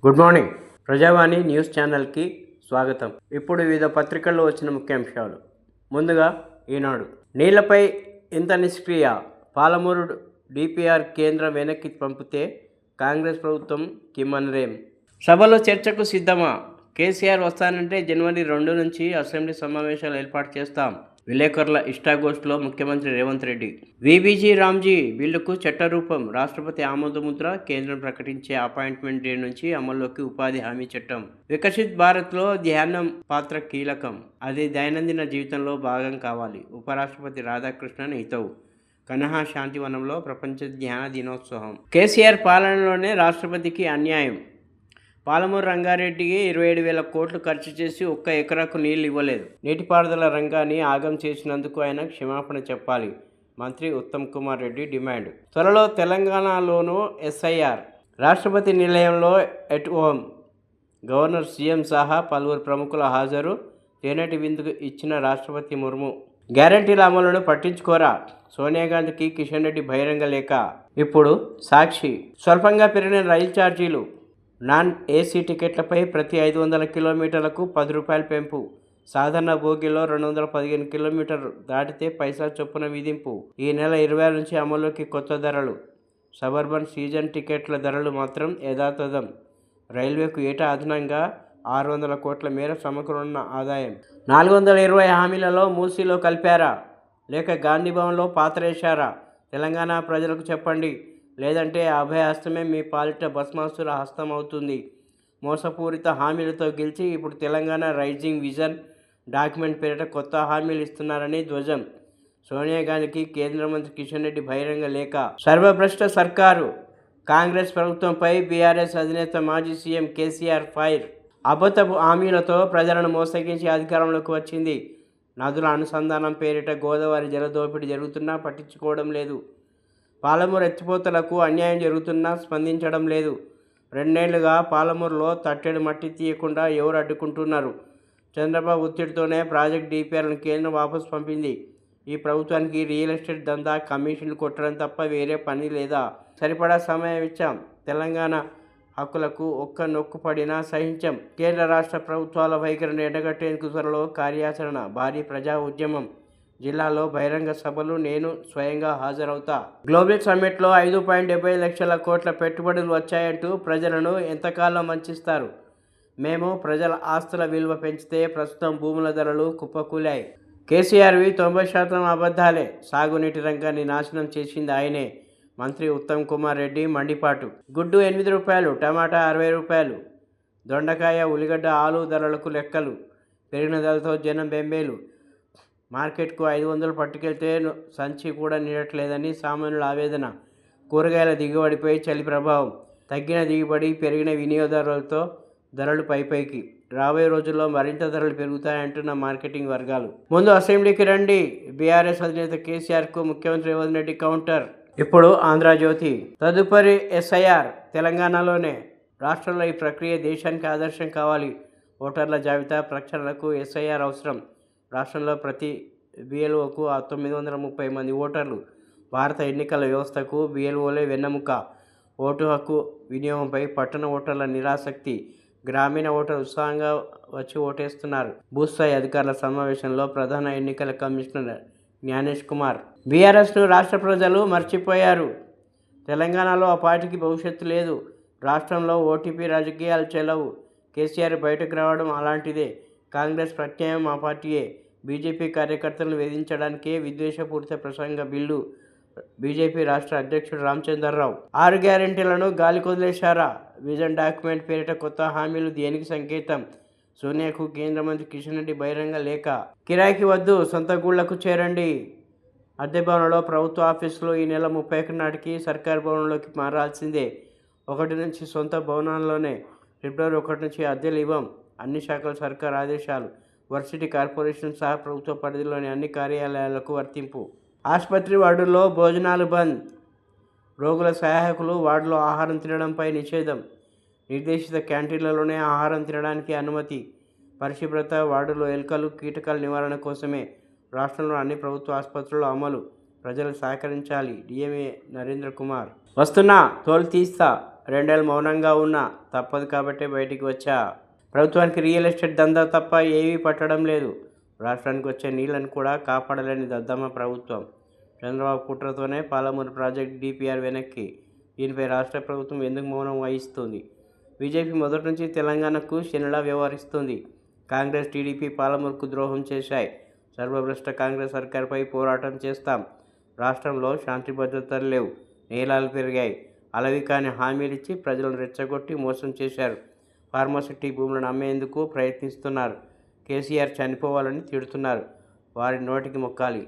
Good morning. ప్రజావాణి news ఛానల్కి స్వాగతం. ఇప్పుడు వివిధ పత్రికల్లో వచ్చిన ముఖ్యాంశాలు. ముందుగా ఈనాడు. నీళ్లపై ఇంత నిష్క్రియ, పాలమూరు డిపిఆర్ కేంద్రం వెనక్కి పంపితే కాంగ్రెస్ ప్రభుత్వం కిమ్మనరేం. సభలో చర్చకు సిద్ధమా? కేసీఆర్ వస్తానంటే జనవరి 2 నుంచి అసెంబ్లీ సమావేశాలు ఏర్పాటు చేస్తాం. విలేకరుల ఇష్టాగోష్ఠిలో ముఖ్యమంత్రి రేవంత్ రెడ్డి. విబీజీ రామ్జీ బిల్లుకు చట్టరూపం, రాష్ట్రపతి ఆమోదముద్ర, కేంద్రం ప్రకటించే అపాయింట్మెంట్ డే నుంచి అమల్లోకి ఉపాధి హామీ చట్టం. వికసిత్ భారత్లో ధ్యానం పాత్ర కీలకం, అది దైనందిన జీవితంలో భాగం కావాలి. ఉపరాష్ట్రపతి రాధాకృష్ణన్ హితవు. కన్హా శాంతివనంలో ప్రపంచ ధ్యాన దినోత్సవం. కేసీఆర్ పాలనలోనే రాష్ట్రపతికి అన్యాయం. పాలమూరు రంగారెడ్డికి 27,000 కోట్లు ఖర్చు చేసి ఒక్క ఎకరాకు నీళ్లు ఇవ్వలేదు. నీటిపారుదల రంగాన్ని ఆగం చేసినందుకు ఆయన క్షమాపణ చెప్పాలి. మంత్రి ఉత్తమ్ కుమార్ రెడ్డి డిమాండ్. త్వరలో తెలంగాణలోనూ ఎస్ఐఆర్. రాష్ట్రపతి నిలయంలో ఎట్ హోమ్. గవర్నర్, సీఎం సహా పలువురు ప్రముఖుల హాజరు. తేనెటి విందుకు ఇచ్చిన రాష్ట్రపతి ముర్ము. గ్యారంటీల అమలును పట్టించుకోరా? సోనియా గాంధీకి కిషన్ రెడ్డి బహిరంగ లేఖ. ఇప్పుడు సాక్షి. స్వల్పంగా పెరిగిన రైలు ఛార్జీలు. నాన్ ఏసీ టికెట్లపై ప్రతి 500 కిలోమీటర్లకు 10 రూపాయల పెంపు. సాధారణ బోగిలో 215 కిలోమీటర్లు దాటితే పైసా చొప్పున విధింపు. ఈ నెల 26 నుంచి అమలులోకి కొత్త ధరలు. సబర్బన్ సీజన్ టికెట్ల ధరలు మాత్రం యథాతథం. రైల్వేకు ఏటా అదనంగా 600 కోట్ల మేర సమకూరనున్న ఆదాయం. 420 హామీలలో మూసీలో కలిపారా, లేక గాంధీభవన్లో పాతరేశారా? తెలంగాణ ప్రజలకు చెప్పండి, లేదంటే అభయ హస్తమే మీ పాలిట భస్మాసుర హస్తం అవుతుంది. మోసపూరిత హామీలతో గెలిచి ఇప్పుడు తెలంగాణ రైజింగ్ విజన్ డాక్యుమెంట్ పేరిట కొత్త హామీలు ఇస్తున్నారని ధ్వజం. సోనియా గాంధీకి కేంద్ర మంత్రి కిషన్ రెడ్డి బహిరంగ లేఖ. సర్వభ్రష్ట సర్కారు. కాంగ్రెస్ ప్రభుత్వంపై బీఆర్ఎస్ అధినేత మాజీ సీఎం కేసీఆర్ ఫైర్. అబద్ధపు హామీలతో ప్రజలను మోసగించి అధికారంలోకి వచ్చింది. నదుల అనుసంధానం పేరిట గోదావరి జలదోపిడీ జరుగుతున్నా పట్టించుకోవడం లేదు. పాలమూరు ఎత్తిపోతలకు అన్యాయం జరుగుతున్నా స్పందించడం లేదు. 2 ఏళ్లుగా పాలమూరులో తట్టెడు మట్టి తీయకుండా ఎవరు అడ్డుకుంటున్నారు? చంద్రబాబు ఒత్తిడితోనే ప్రాజెక్ట్ డిపిఆర్లను కేంద్రం వాపసు పంపింది. ఈ ప్రభుత్వానికి రియల్ ఎస్టేట్ దందా, కమిషన్లు కొట్టడం తప్ప వేరే పని లేదా? సరిపడా సమయం ఇచ్చాం. తెలంగాణ హక్కులకు ఒక్క నొక్కు పడినా సహించం. కేంద్ర రాష్ట్ర ప్రభుత్వాల వైఖరిని ఎండగట్టేందుకు త్వరలో కార్యాచరణ. భారీ ప్రజా ఉద్యమం. జిల్లాలో బహిరంగ సభలు, నేను స్వయంగా హాజరవుతా. గ్లోబల్ సమ్మిట్లో 5.70 లక్షల కోట్ల పెట్టుబడులు వచ్చాయంటూ ప్రజలను ఎంతకాలం వంచిస్తారు? మేము ప్రజల ఆస్తుల విలువ పెంచితే ప్రస్తుతం భూముల ధరలు కుప్పకూలాయి. కేసీఆర్వి 90% అబద్ధాలే. సాగునీటి రంగాన్ని నాశనం చేసింది ఆయనే. మంత్రి ఉత్తమ్ కుమార్ రెడ్డి మండిపాటు. గుడ్డు 8 రూపాయలు, టమాటా 60 రూపాయలు. దొండకాయ, ఉల్లిగడ్డ, ఆలు ధరలకు లెక్కలు. పెరిగిన ధరలతో జనం బెంబేలు. మార్కెట్కు 500 పట్టుకెళ్తే సంచి కూడా నిండట్లేదని సామాన్యుల ఆవేదన. కూరగాయల దిగుబడిపై చలి ప్రభావం. తగ్గిన దిగుబడి, పెరిగిన వినియోగదారులతో ధరలు పైకి. రాబోయే రోజుల్లో మరింత ధరలు పెరుగుతాయంటున్న మార్కెటింగ్ వర్గాలు. ముందు అసెంబ్లీకి రండి. బీఆర్ఎస్ అధినేత కేసీఆర్కు ముఖ్యమంత్రి రేవంత్ రెడ్డి కౌంటర్. ఇప్పుడు ఆంధ్రజ్యోతి. తదుపరి ఎస్ఐఆర్ తెలంగాణలోనే. రాష్ట్రంలో ఈ ప్రక్రియ దేశానికి ఆదర్శం కావాలి. ఓటర్ల జాబితా ప్రక్షాళనకు ఎస్ఐఆర్ అవసరం. రాష్ట్రంలో ప్రతి బిఎల్ఓకు 930 మంది ఓటర్లు. భారత ఎన్నికల వ్యవస్థకు బిఎల్ఓలే వెన్నెముక. ఓటు హక్కు వినియోగంపై పట్టణ ఓటర్ల నిరాసక్తి. గ్రామీణ ఓటర్లు ఉత్సాహంగా వచ్చి ఓటేస్తున్నారు. భూస్థాయి అధికారుల సమావేశంలో ప్రధాన ఎన్నికల కమిషనర్ జ్ఞానేష్ కుమార్. బీఆర్ఎస్ను రాష్ట్ర ప్రజలు మర్చిపోయారు. తెలంగాణలో ఆ పార్టీకి భవిష్యత్తు లేదు. రాష్ట్రంలో ఓటీపీ రాజకీయాలు చెల్లవు. కేసీఆర్ బయటకు రావడం అలాంటిదే. కాంగ్రెస్ ప్రత్యామ్నాయం ఆ పార్టీయే. బీజేపీ కార్యకర్తలను వేధించడానికే విద్వేషపూరిత ప్రసంగ బిల్లు. బీజేపీ రాష్ట్ర అధ్యక్షుడు రామచంద్రరావు. 6 గ్యారెంటీలను గాలికొదిలేశారా? విజన్ డాక్యుమెంట్ పేరిట కొత్త హామీలు దేనికి సంకేతం? సోనియాకు కేంద్ర మంత్రి కిషన్ రెడ్డి బహిరంగ లేఖ. కిరాయికి వద్దు, సొంత గూళ్లకు చేరండి. అద్దె భవనంలో ప్రభుత్వ ఆఫీసులు ఈ నెల 31 నాటికి సర్కారు భవనంలోకి మారాల్సిందే. 1 నుంచి సొంత భవనాల్లోనే. ఫిబ్రవరి 1 నుంచి అద్దెలు ఇవ్వం. అన్ని శాఖల సర్కారు ఆదేశాలు. వర్సిటీ కార్పొరేషన్ సహా ప్రభుత్వ పరిధిలోని అన్ని కార్యాలయాలకు వర్తింపు. ఆసుపత్రి వార్డుల్లో భోజనాలు బంద్. రోగుల సహాయకులు వార్డులో ఆహారం తినడంపై నిషేధం. నిర్దేశిత క్యాంటీన్లలోనే ఆహారం తినడానికి అనుమతి. పరిశుభ్రత. వార్డులో ఎలుకలు, కీటకాల నివారణ కోసమే రాష్ట్రంలో అన్ని ప్రభుత్వ ఆసుపత్రుల్లో అమలు. ప్రజలు సహకరించాలి. డిఎంఏ నరేంద్ర కుమార్. వస్తున్నా, తోలు తీస్తా. 2 ఏళ్ళు మౌనంగా ఉన్నా తప్పదు కాబట్టే బయటికి వచ్చా. ప్రభుత్వానికి రియల్ ఎస్టేట్ దందా తప్ప ఏవీ పట్టడం లేదు. రాష్ట్రానికి వచ్చే నీళ్లను కూడా కాపాడలేని దద్దమ్మ ప్రభుత్వం. చంద్రబాబు కుట్రతోనే పాలమూరు ప్రాజెక్టు DPR వెనక్కి. దీనిపై రాష్ట్ర ప్రభుత్వం ఎందుకు మౌనం వహిస్తుంది? బీజేపీ మొదటి నుంచి తెలంగాణకు శనిలా వ్యవహరిస్తుంది. కాంగ్రెస్, టీడీపీ పాలమూరుకు ద్రోహం చేశాయి. సర్వభ్రష్ట కాంగ్రెస్ సర్కార్పై పోరాటం చేస్తాం. రాష్ట్రంలో శాంతి భద్రతలు లేవు. నేరాలు పెరిగాయి. అలవికాని హామీలిచ్చి ప్రజలను రెచ్చగొట్టి మోసం చేశారు. ఫార్మాసిటీ భూములను అమ్మేందుకు ప్రయత్నిస్తున్నారు. కేసీఆర్ చనిపోవాలని తిడుతున్నారు. వారి నోటికి మొక్కాలి.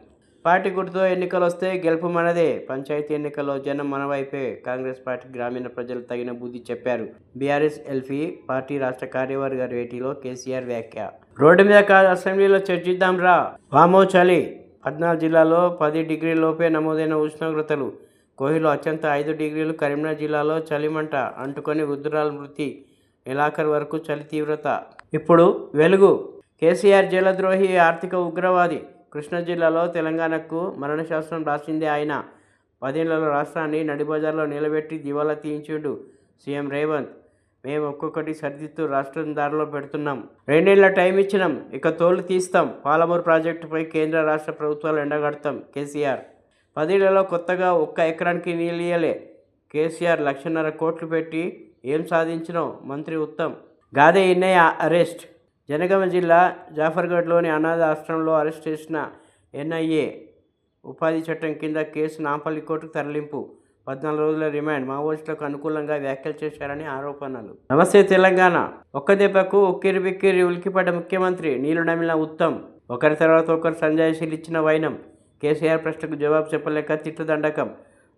పార్టీ గుర్తుతో ఎన్నికలు వస్తే గెలుపు మనదే. పంచాయతీ ఎన్నికల్లో జనం మన వైపే. కాంగ్రెస్ పార్టీ గ్రామీణ ప్రజలు తగిన బుద్ధి చెప్పారు. బీఆర్ఎస్ ఎల్పీ పార్టీ రాష్ట్ర కార్యవర్గ భేటీలో కేసీఆర్ వ్యాఖ్య. రోడ్డు మీద కాదు అసెంబ్లీలో చర్చిద్దాం రా. వామో చలి. 14 జిల్లాల్లో 10 డిగ్రీల లోపే నమోదైన ఉష్ణోగ్రతలు. కోహిలో అత్యంత 5 డిగ్రీలు. కరీంనగర్ జిల్లాలో చలిమంట అంటుకొని వృద్ధురాలు మృతి. నెలాఖరు వరకు చలి తీవ్రత. ఇప్పుడు వెలుగు. కేసీఆర్ జలద్రోహి, ఆర్థిక ఉగ్రవాది. కృష్ణా జిల్లాలో తెలంగాణకు మరణశాసనం రాసిందే ఆయన. 10 ఏళ్లలో రాష్ట్రాన్ని నడిబజార్లో నిలబెట్టి దివాలా తీయించిండు సీఎం రేవంత్. మేము ఒక్కొక్కటి సరిదిద్దుతూ రాష్ట్రం దారిలో పెడుతున్నాం. 2 ఏళ్ల టైం ఇచ్చినాం, ఇక తోలు తీస్తాం. పాలమూరు ప్రాజెక్టుపై కేంద్ర రాష్ట్ర ప్రభుత్వాలు ఎండగడతాం. కేసీఆర్ 10 ఏళ్లలో కొత్తగా 1 ఎకరానికి నీళ్ళు ఇయ్యలే. కేసీఆర్ 1,50,000 కోట్లు పెట్టి ఏం సాధించినావు? మంత్రి ఉత్తమ్. గాదే ఇన్నయ్య అరెస్ట్. జనగామ జిల్లా జాఫర్గఢ్లోని అనాథ ఆశ్రమంలో అరెస్ట్ చేసిన NIA ఉపాధి చట్టం కింద కేసు నాంపల్లి కోర్టుకు తరలింపు. 14 రోజుల రిమాండ్. మావోయిస్టులకు అనుకూలంగా వ్యాఖ్యలు చేశారని ఆరోపణలు. నమస్తే తెలంగాణ. ఒక్క దెబ్బకు ఉక్కిరిబిక్కిరి ఉలికిపడ్డ ముఖ్యమంత్రి. నీళ్లు నమిలిన ఉత్తమ్. ఒకరి తర్వాత ఒకరు సంజాయిషీలు ఇచ్చిన వైనం. కేసీఆర్ ప్రశ్నకు జవాబు చెప్పలేక తిట్టుదండకం.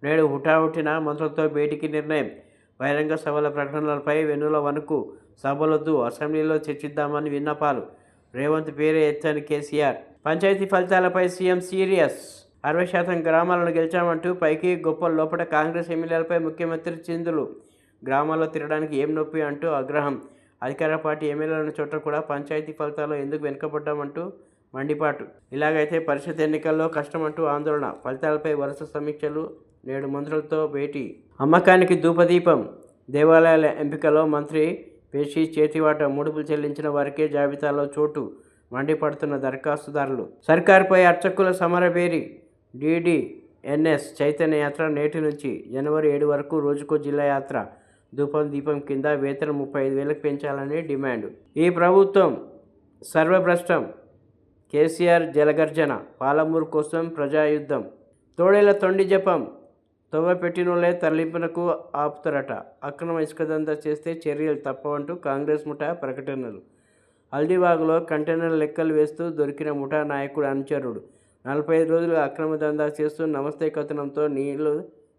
నేడు హుటాహుటిన మంత్రులతో భేటీకి నిర్ణయం. బహిరంగ సభల ప్రకటనలపై వెన్నుల వణుకు. సభలొద్దు, అసెంబ్లీలో చర్చిద్దామని విన్నపాలు. రేవంత్ పేరే ఎత్తని కేసీఆర్. పంచాయతీ ఫలితాలపై సీఎం సీరియస్. 60% గ్రామాలను గెలిచామంటూ పైకి గొప్ప లోపల కాంగ్రెస్ ఎమ్మెల్యేలపై ముఖ్యమంత్రి చిందులు. గ్రామాల్లో తిరగడానికి ఏం నొప్పి అంటూ ఆగ్రహం. అధికార పార్టీ ఎమ్మెల్యేలను చోట కూడా పంచాయతీ ఫలితాల్లో ఎందుకు వెనుకబడ్డామంటూ మండిపాటు. ఇలాగైతే పరిషత్ ఎన్నికల్లో కష్టమంటూ ఆందోళన. ఫలితాలపై వరుస సమీక్షలు. నేడు మంత్రులతో భేటీ. అమ్మకానికి ధూపదీపం. దేవాలయాల ఎంపికలో మంత్రి పేషి చేతివాట. ముడుపులు చెల్లించిన వారికే జాబితాలో చోటు. మండిపడుతున్న దరఖాస్తుదారులు. సర్కార్పై అర్చకుల సమరభేరి. DDNS చైతన్య యాత్ర నేటి నుంచి జనవరి 7 వరకు రోజుకో జిల్లా యాత్ర. ధూపం దీపం కింద వేతనం 35,000 పెంచాలని డిమాండ్. ఈ ప్రభుత్వం సర్వభ్రష్టం. కేసీఆర్ జలగర్జన. పాలమూరు కోసం ప్రజాయుద్ధం. తోడేళ్ల తొండి జపం. తవ్వ పెట్టినోళ్లే తరలింపునకు ఆపుతారట. అక్రమ ఇసుక దందా చేస్తే చర్యలు తప్పవంటూ కాంగ్రెస్ ముఠా ప్రకటనలు. హల్దీవాగులో కంటైనర్ లెక్కలు వేస్తూ దొరికిన ముఠా నాయకుడు అనుచరుడు. 45 రోజులుగా అక్రమ దందా చేస్తూ నమస్తే కథనంతో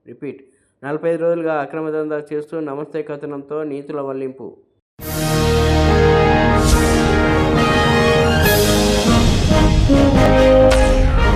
రిపీట్. 45 రోజులుగా అక్రమ దందా చేస్తూ నమస్తే కథనంతో నీతుల వల్లింపు.